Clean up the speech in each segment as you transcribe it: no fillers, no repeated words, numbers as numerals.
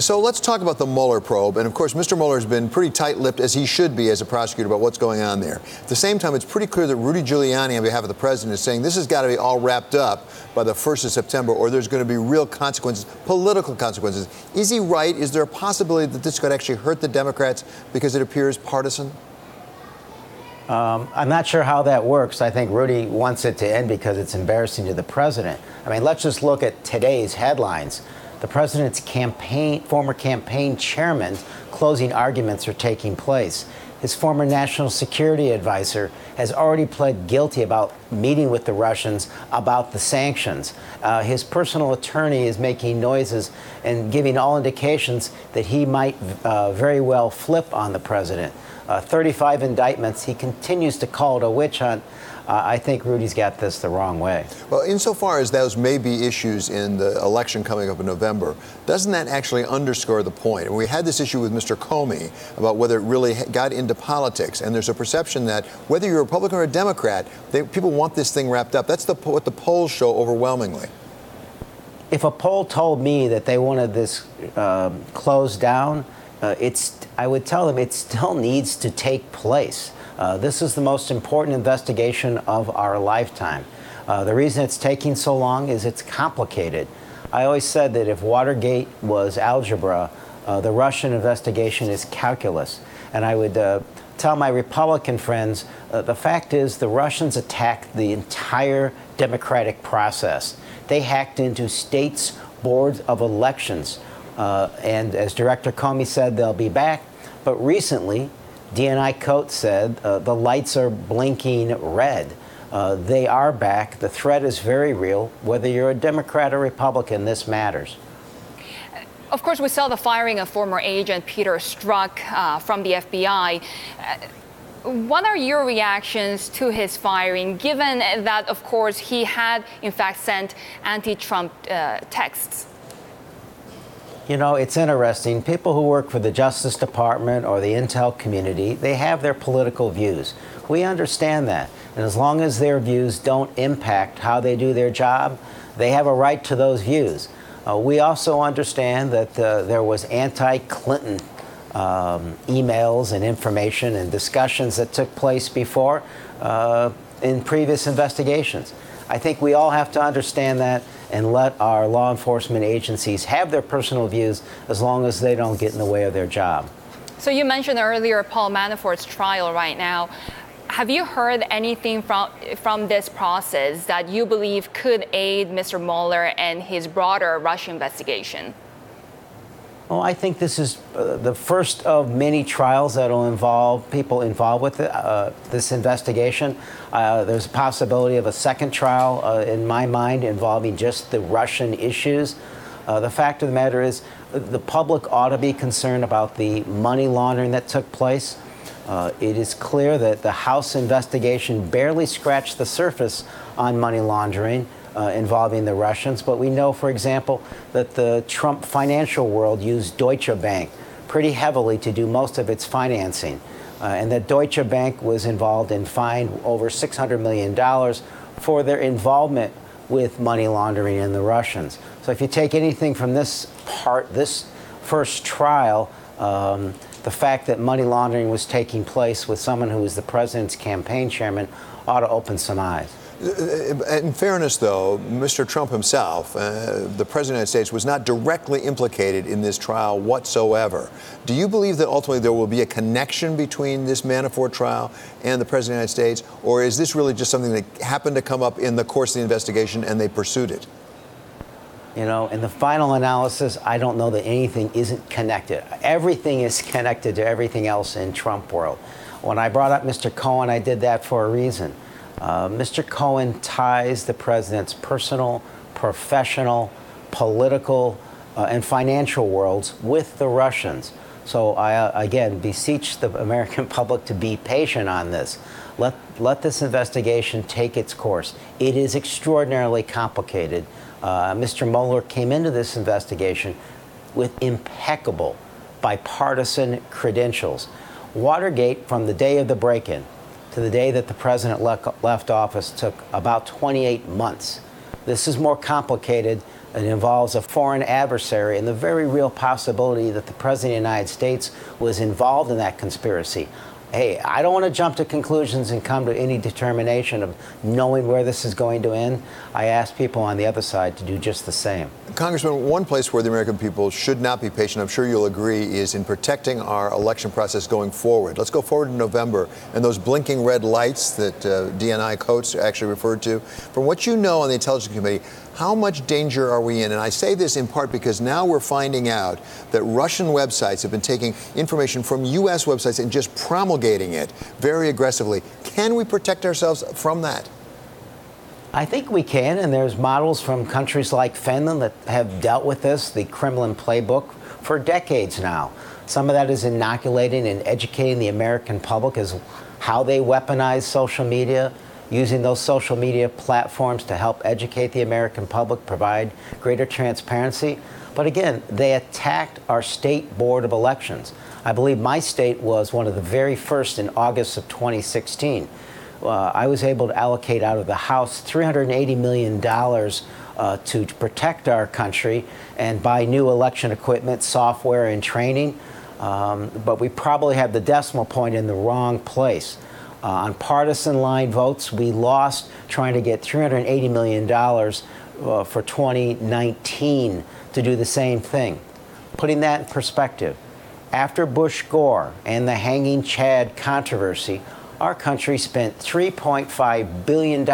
So let's talk about the Mueller probe. And of course, Mr. Mueller has been pretty tight-lipped, as he should be as a prosecutor, about what's going on there. At the same time, it's pretty clear that Rudy Giuliani, on behalf of the president, is saying this has got to be all wrapped up by the 1st of September, or there's going to be real consequences, political consequences. Is he right? Is there a possibility that this could actually hurt the Democrats because it appears partisan? I'm not sure how that works. I think Rudy wants it to end because it's embarrassing to the president. I mean, let's just look at today's headlines. The president's former campaign chairman's closing arguments are taking place. His former national security advisor has already pled guilty about meeting with the Russians about the sanctions. His personal attorney is making noises and giving all indications that he might very well flip on the president. 35 indictments. He continues to call it a witch hunt. I think Rudy's got this the wrong way. Well, insofar as those may be issues in the election coming up in November, doesn't that actually underscore the point? And we had this issue with Mr. Comey about whether it really got into politics. And there's a perception that whether you're a Republican or a Democrat, people want this thing wrapped up. That's what the polls show overwhelmingly. If a poll told me that they wanted this closed down, I would tell them it still needs to take place. This is the most important investigation of our lifetime. The reason it's taking so long is it's complicated. I always said that if Watergate was algebra, the Russian investigation is calculus. And I would tell my Republican friends, the fact is the Russians attacked the entire democratic process. They hacked into states' boards of elections. And as Director Comey said, they'll be back. But recently, DNI Coates said the lights are blinking red. They are back. The threat is very real. Whether you're a Democrat or Republican, this matters. Of course, we saw the firing of former agent Peter Strzok from the FBI. What are your reactions to his firing, given that, of course, he had, in fact, sent anti-Trump texts? You know, it's interesting. People who work for the Justice Department or the intel community, they have their political views. We understand that. And as long as their views don't impact how they do their job, they have a right to those views. We also understand that there was anti-Clinton emails and information and discussions that took place before in previous investigations. I think we all have to understand that and let our law enforcement agencies have their personal views as long as they don't get in the way of their job. So you mentioned earlier Paul Manafort's trial right now. Have you heard anything from this process that you believe could aid Mr. Mueller and his broader Russia investigation? Well, I think this is the first of many trials that will involve people involved with this investigation. There's a possibility of a second trial, in my mind, involving just the Russian issues. The fact of the matter is the public ought to be concerned about the money laundering that took place. It is clear that the House investigation barely scratched the surface on money laundering involving the Russians. But we know, for example, that the Trump financial world used Deutsche Bank pretty heavily to do most of its financing. And that Deutsche Bank was involved and fined over $600 million for their involvement with money laundering in the Russians. So if you take anything from this first trial, the fact that money laundering was taking place with someone who was the president's campaign chairman ought to open some eyes. In fairness, though, Mr. Trump himself, the President of the United States, was not directly implicated in this trial whatsoever. Do you believe that ultimately there will be a connection between this Manafort trial and the President of the United States? Or is this really just something that happened to come up in the course of the investigation and they pursued it? You know, in the final analysis, I don't know that anything isn't connected. Everything is connected to everything else in Trump world. When I brought up Mr. Cohen, I did that for a reason. Mr. Cohen ties the president's personal, professional, political, and financial worlds with the Russians. So I, again, beseech the American public to be patient on this. Let this investigation take its course. It is extraordinarily complicated. Mr. Mueller came into this investigation with impeccable bipartisan credentials. Watergate, from the day of the break-in to the day that the president left office, took about 28 months. This is more complicated It involves a foreign adversary and the very real possibility that the President of the United States was involved in that conspiracy. Hey, I don't want to jump to conclusions and come to any determination of knowing where this is going to end. I ask people on the other side to do just the same. Congressman, one place where the American people should not be patient, I'm sure you'll agree, is in protecting our election process going forward. Let's go forward in November, and those blinking red lights that DNI Coates actually referred to. From what you know on the Intelligence Committee, how much danger are we in? And I say this in part because now we're finding out that Russian websites have been taking information from U.S. websites and just promulgating it very aggressively. Can we protect ourselves from that? I think we can, and there's models from countries like Finland that have dealt with this, the Kremlin playbook, for decades now. Some of that is inoculating and educating the American public as how they weaponize social media, using those social media platforms to help educate the American public, provide greater transparency. But again, they attacked our state board of elections. I believe my state was one of the very first in August of 2016. I was able to allocate out of the House $380 million to protect our country and buy new election equipment, software, and training. But we probably have the decimal point in the wrong place. On partisan line votes, we lost trying to get $380 million for 2019 to do the same thing. Putting that in perspective, after Bush-Gore and the hanging Chad controversy, our country spent $3.5 billion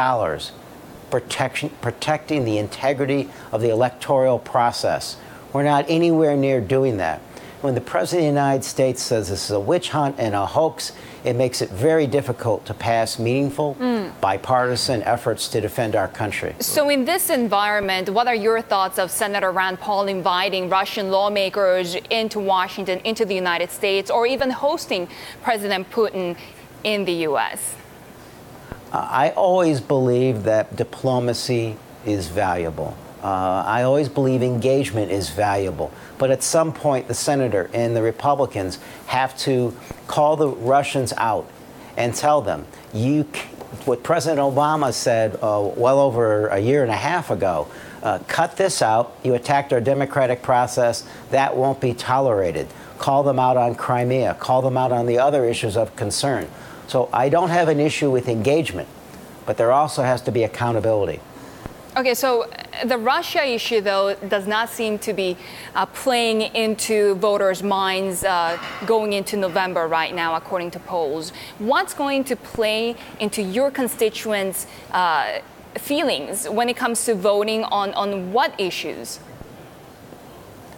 protecting the integrity of the electoral process. We're not anywhere near doing that. When the President of the United States says this is a witch hunt and a hoax, it makes it very difficult to pass meaningful, bipartisan efforts to defend our country. So in this environment, what are your thoughts of Senator Rand Paul inviting Russian lawmakers into Washington, into the United States, or even hosting President Putin in the U.S.? I always believe that diplomacy is valuable. I always believe engagement is valuable. But at some point, the senator and the Republicans have to call the Russians out and tell them, what President Obama said well over a year and a half ago, cut this out. You attacked our democratic process. That won't be tolerated. Call them out on Crimea. Call them out on the other issues of concern. So I don't have an issue with engagement, but there also has to be accountability. Okay, so the Russia issue, though, does not seem to be playing into voters' minds going into November right now, according to polls. What's going to play into your constituents' feelings when it comes to voting on what issues?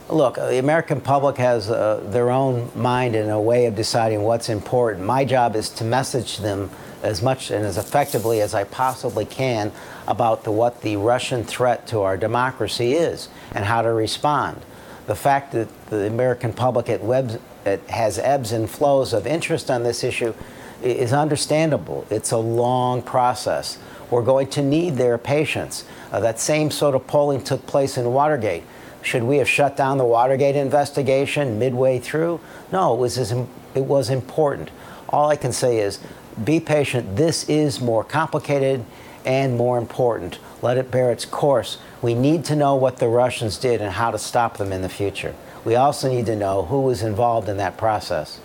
Look, the American public has their own mind and a way of deciding what's important. My job is to message them as much and as effectively as I possibly can about what the Russian threat to our democracy is and how to respond. The fact that the American public has ebbs and flows of interest on this issue is understandable. It's a long process. We're going to need their patience. That same sort of polling took place in Watergate. Should we have shut down the Watergate investigation midway through? No, it was important. All I can say is be patient. This is more complicated and more important. Let it bear its course. We need to know what the Russians did and how to stop them in the future. We also need to know who was involved in that process.